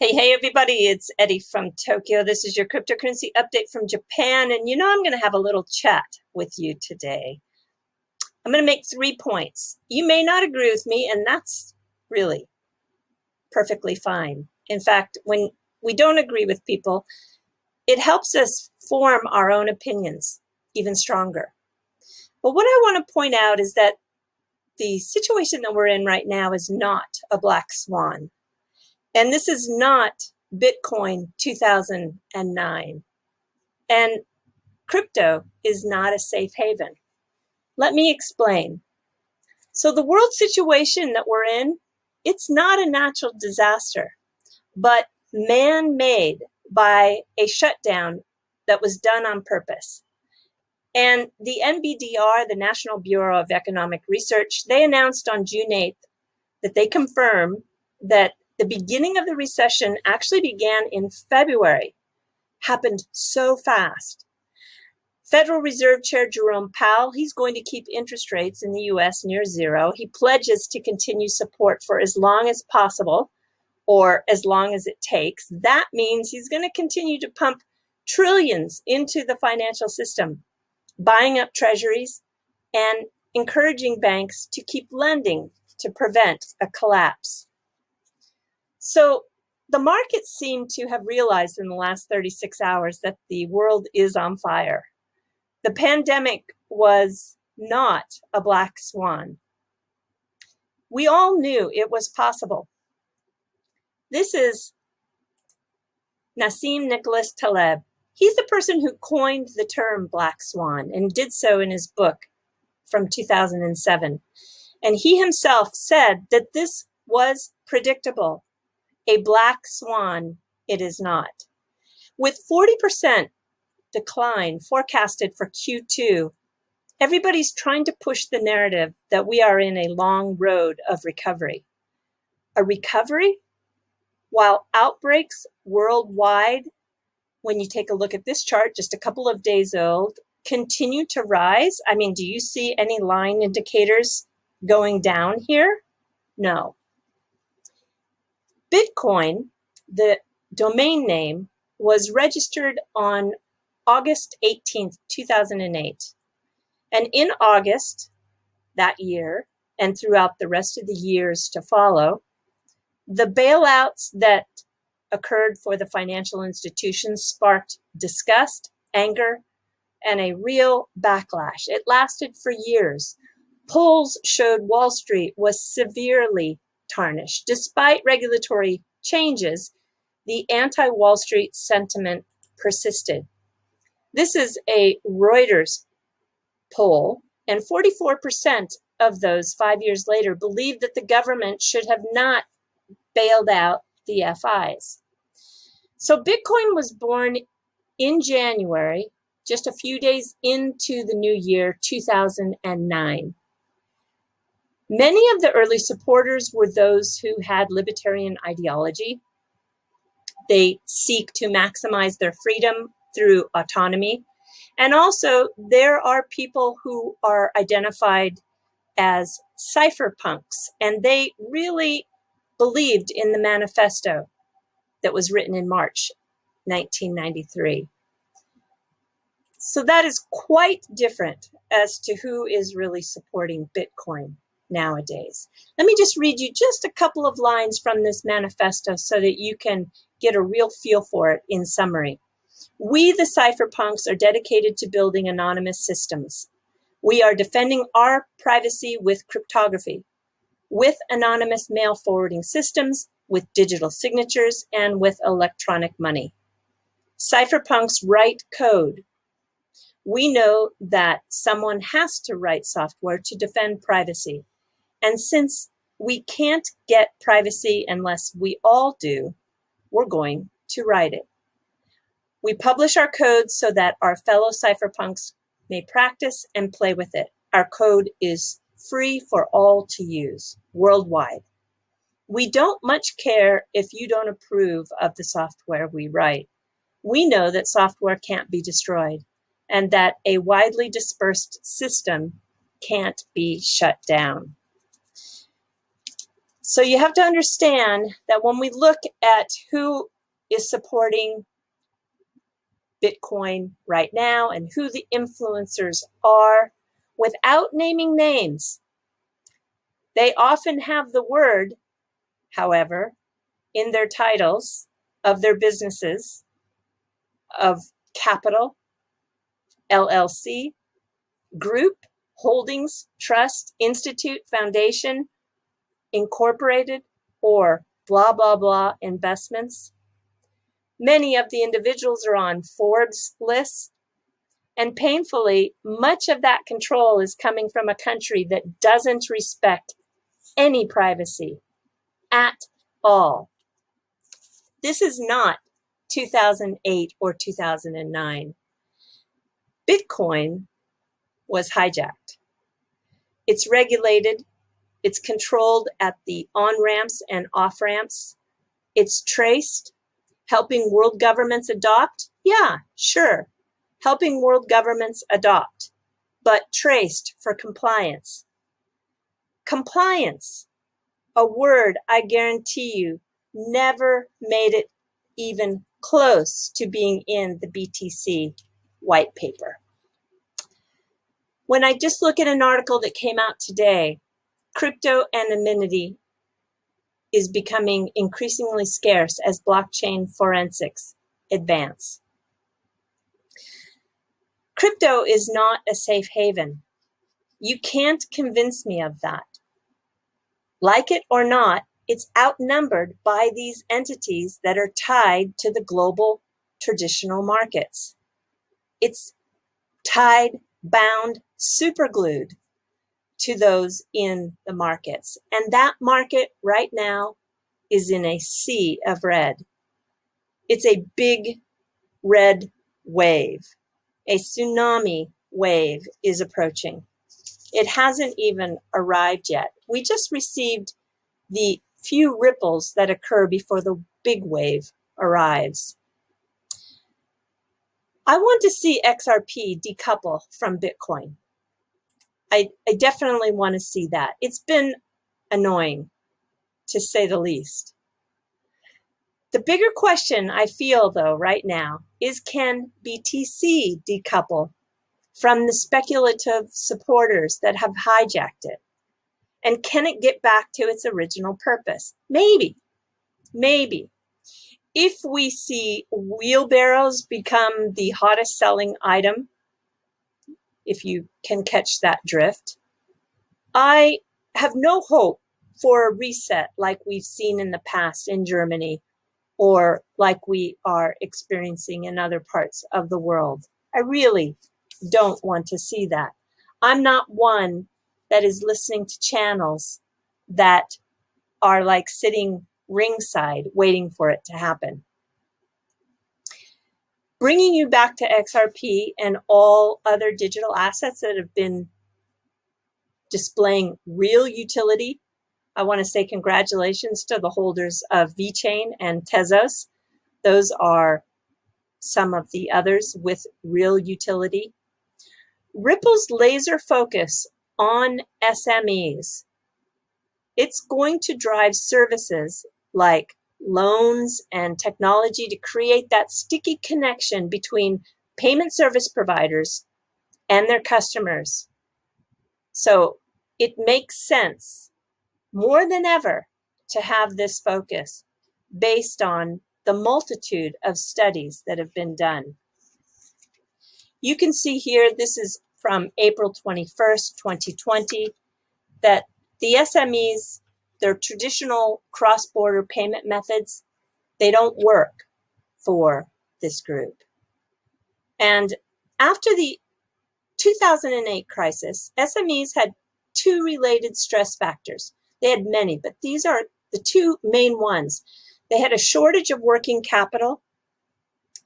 Hey, everybody, it's Eddie from Tokyo. This is your cryptocurrency update from Japan. And I'm going to have a little chat with you today. I'm going to make 3 points. You may not agree with me, and that's really perfectly fine. In fact, when we don't agree with people, it helps us form our own opinions even stronger. But what I want to point out is that the situation that we're in right now is not a black swan. And this is not Bitcoin 2009. And crypto is not a safe haven. Let me explain. So the world situation that we're in, it's not a natural disaster, but man-made by a shutdown that was done on purpose. And the NBDR, the National Bureau of Economic Research, they announced on June 8th that they confirmed that the beginning of the recession actually began in February, happened so fast. Federal Reserve Chair Jerome Powell, he's going to keep interest rates in the US near zero. He pledges to continue support for as long as possible, or as long as it takes. That means he's going to continue to pump trillions into the financial system, buying up treasuries and encouraging banks to keep lending to prevent a collapse. So the markets seem to have realized in the last 36 hours that the world is on fire. The pandemic was not a black swan. We all knew it was possible. This is Nassim Nicholas Taleb. He's the person who coined the term black swan and did so in his book from 2007. And he himself said that this was predictable. A black swan, it is not. With 40% decline forecasted for Q2, everybody's trying to push the narrative that we are in a long road of recovery. A recovery? While outbreaks worldwide, when you take a look at this chart, just a couple of days old, continue to rise. I mean, do you see any line indicators going down here? No. Bitcoin, the domain name, was registered on August 18th, 2008. And in August that year, and throughout the rest of the years to follow, the bailouts that occurred for the financial institutions sparked disgust, anger, and a real backlash. It lasted for years. Polls showed Wall Street was severely tarnished. Despite regulatory changes, the anti-Wall Street sentiment persisted. This is a Reuters poll, and 44% of those 5 years later believed that the government should have not bailed out the FIs. So Bitcoin was born in January, just a few days into the new year, 2009. Many of the early supporters were those who had libertarian ideology. They seek to maximize their freedom through autonomy. And also, there are people who are identified as cypherpunks, and they really believed in the Manifesto that was written in March 1993. So that is quite different as to who is really supporting Bitcoin nowadays. Let me just read you just a couple of lines from this manifesto so that you can get a real feel for it in summary. We, the cypherpunks, are dedicated to building anonymous systems. We are defending our privacy with cryptography, with anonymous mail forwarding systems, with digital signatures, and with electronic money. Cypherpunks write code. We know that someone has to write software to defend privacy. And since we can't get privacy unless we all do, we're going to write it. We publish our code so that our fellow cypherpunks may practice and play with it. Our code is free for all to use worldwide. We don't much care if you don't approve of the software we write. We know that software can't be destroyed and that a widely dispersed system can't be shut down. So you have to understand that when we look at who is supporting Bitcoin right now and who the influencers are, without naming names, they often have the word, however, in their titles of their businesses, of Capital, LLC, Group, Holdings, Trust, Institute, Foundation, Incorporated, or blah, blah, blah investments. Many of the individuals are on Forbes lists, and painfully, much of that control is coming from a country that doesn't respect any privacy at all. This is not 2008 or 2009. Bitcoin was hijacked. It's regulated, it's controlled at the on-ramps and off-ramps. It's traced. Helping world governments adopt? Yeah, sure. Helping world governments adopt, but traced for compliance. Compliance, a word I guarantee you never made it even close to being in the BTC white paper. When I just look at an article that came out today, crypto anonymity is becoming increasingly scarce as blockchain forensics advance. Crypto is not a safe haven. You can't convince me of that. Like it or not, it's outnumbered by these entities that are tied to the global traditional markets. It's tied, bound, superglued to those in the markets. And that market right now is in a sea of red. It's a big red wave. A tsunami wave is approaching. It hasn't even arrived yet. We just received the few ripples that occur before the big wave arrives. I want to see XRP decouple from Bitcoin. I definitely want to see that. It's been annoying, to say the least. The bigger question I feel, though, right now is, can BTC decouple from the speculative supporters that have hijacked it? And can it get back to its original purpose? Maybe, maybe. If we see wheelbarrows become the hottest selling item, if you can catch that drift, I have no hope for a reset like we've seen in the past in Germany or like we are experiencing in other parts of the world. I really don't want to see that. I'm not one that is listening to channels that are like sitting ringside waiting for it to happen. Bringing you back to XRP and all other digital assets that have been displaying real utility, I want to say congratulations to the holders of VeChain and Tezos. Those are some of the others with real utility. Ripple's laser focus on SMEs, it's going to drive services like loans and technology to create that sticky connection between payment service providers and their customers. So it makes sense more than ever to have this focus based on the multitude of studies that have been done. You can see here, this is from April 21st, 2020, that the SMEs, their traditional cross-border payment methods, they don't work for this group. And after the 2008 crisis, SMEs had two related stress factors. They had many, but these are the two main ones. They had a shortage of working capital,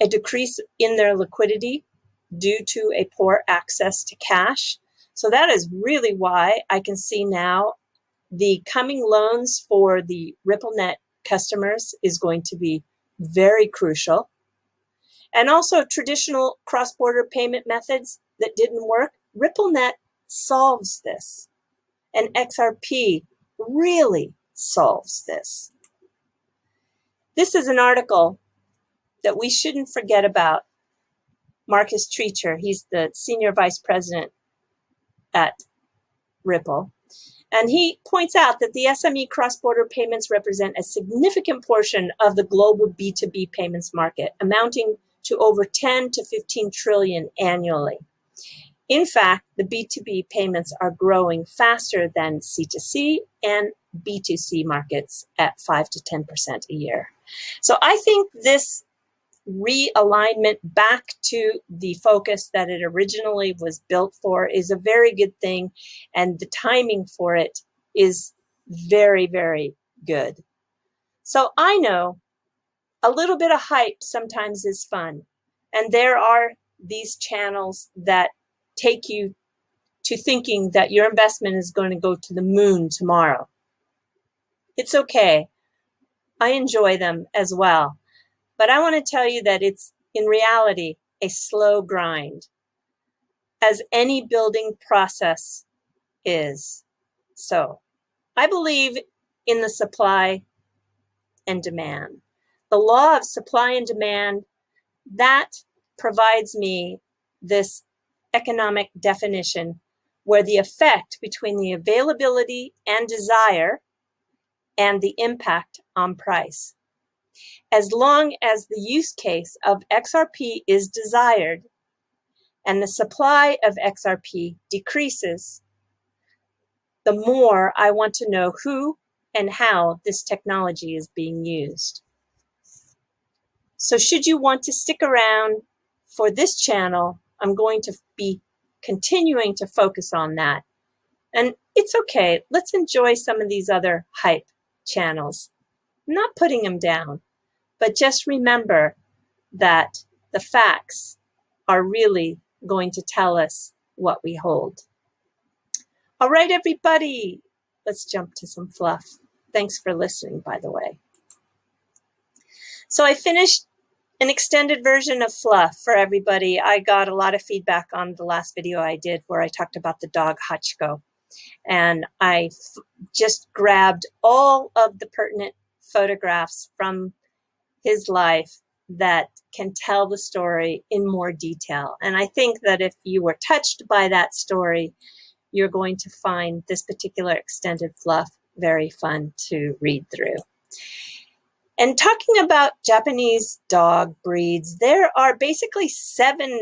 a decrease in their liquidity due to a poor access to cash. So that is really why I can see now the coming loans for the RippleNet customers is going to be very crucial. And also traditional cross-border payment methods that didn't work, RippleNet solves this. And XRP really solves this. This is an article that we shouldn't forget about. Marcus Treacher, he's the senior vice president at Ripple. And he points out that the SME cross-border payments represent a significant portion of the global B2B payments market, amounting to over 10 to 15 trillion annually. In fact, the B2B payments are growing faster than C2C and B2C markets at 5 to 10% a year. So I think this realignment back to the focus that it originally was built for is a very good thing, and the timing for it is very, very good. So I know a little bit of hype sometimes is fun, and there are these channels that take you to thinking that your investment is going to go to the moon tomorrow. It's okay. I enjoy them as well. But I want to tell you that it's, in reality, a slow grind, as any building process is. So I believe in the supply and demand. The law of supply and demand, that provides me this economic definition where the effect between the availability and desire and the impact on price. As long as the use case of XRP is desired and the supply of XRP decreases, the more I want to know who and how this technology is being used. So should you want to stick around for this channel, I'm going to be continuing to focus on that. And it's okay, let's enjoy some of these other hype channels. I'm not putting them down. But just remember that the facts are really going to tell us what we hold. All right, everybody, let's jump to some fluff. Thanks for listening, by the way. So I finished an extended version of fluff for everybody. I got a lot of feedback on the last video I did where I talked about the dog Hachiko. And I just grabbed all of the pertinent photographs from his life that can tell the story in more detail. And I think that if you were touched by that story, you're going to find this particular extended fluff very fun to read through. And talking about Japanese dog breeds, there are basically 7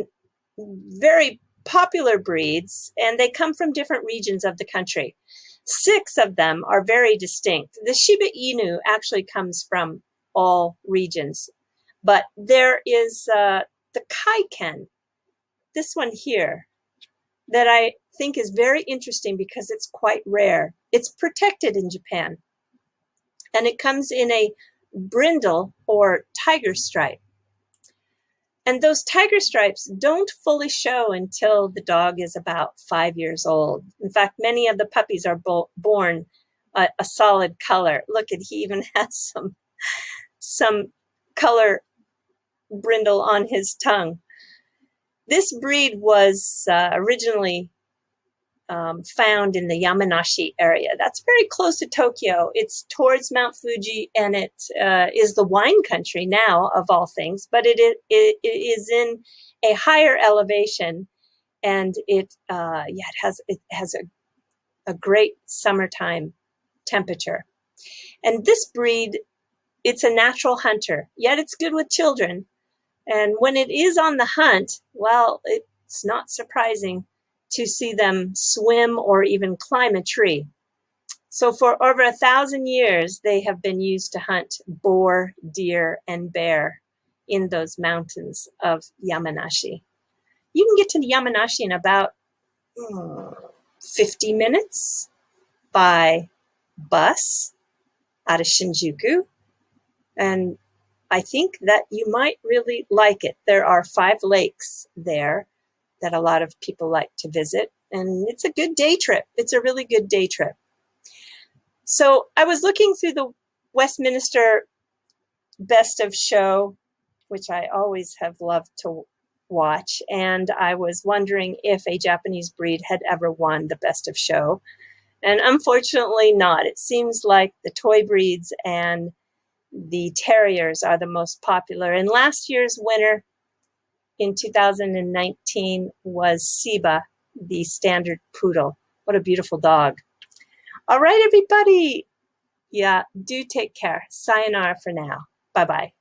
very popular breeds, and they come from different regions of the country. 6 of them are very distinct. The Shiba Inu actually comes from all regions. But there is the Kaiken, this one here, that I think is very interesting because it's quite rare. It's protected in Japan. And it comes in a brindle or tiger stripe. And those tiger stripes don't fully show until the dog is about 5 years old. In fact, many of the puppies are born a solid color. Look, he even has some color brindle on his tongue. This breed was originally found in the Yamanashi area. That's very close to Tokyo. It's towards Mount Fuji, and it is the wine country now, of all things, but it is in a higher elevation, and it has a great summertime temperature. And this breed, it's a natural hunter, yet it's good with children. And when it is on the hunt, well, it's not surprising to see them swim or even climb a tree. So for over 1,000 years, they have been used to hunt boar, deer, and bear in those mountains of Yamanashi. You can get to Yamanashi in about 50 minutes by bus out of Shinjuku. And I think that you might really like it. There are 5 lakes there that a lot of people like to visit, and it's a good day trip. It's a really good day trip. So I was looking through the Westminster Best of Show, which I always have loved to watch, and I was wondering if a Japanese breed had ever won the Best of Show. And unfortunately not. It seems like the toy breeds and the terriers are the most popular. And last year's winner in 2019 was Siba, the standard poodle. What a beautiful dog. All right, everybody. Yeah, do take care. Sayonara for now. Bye-bye.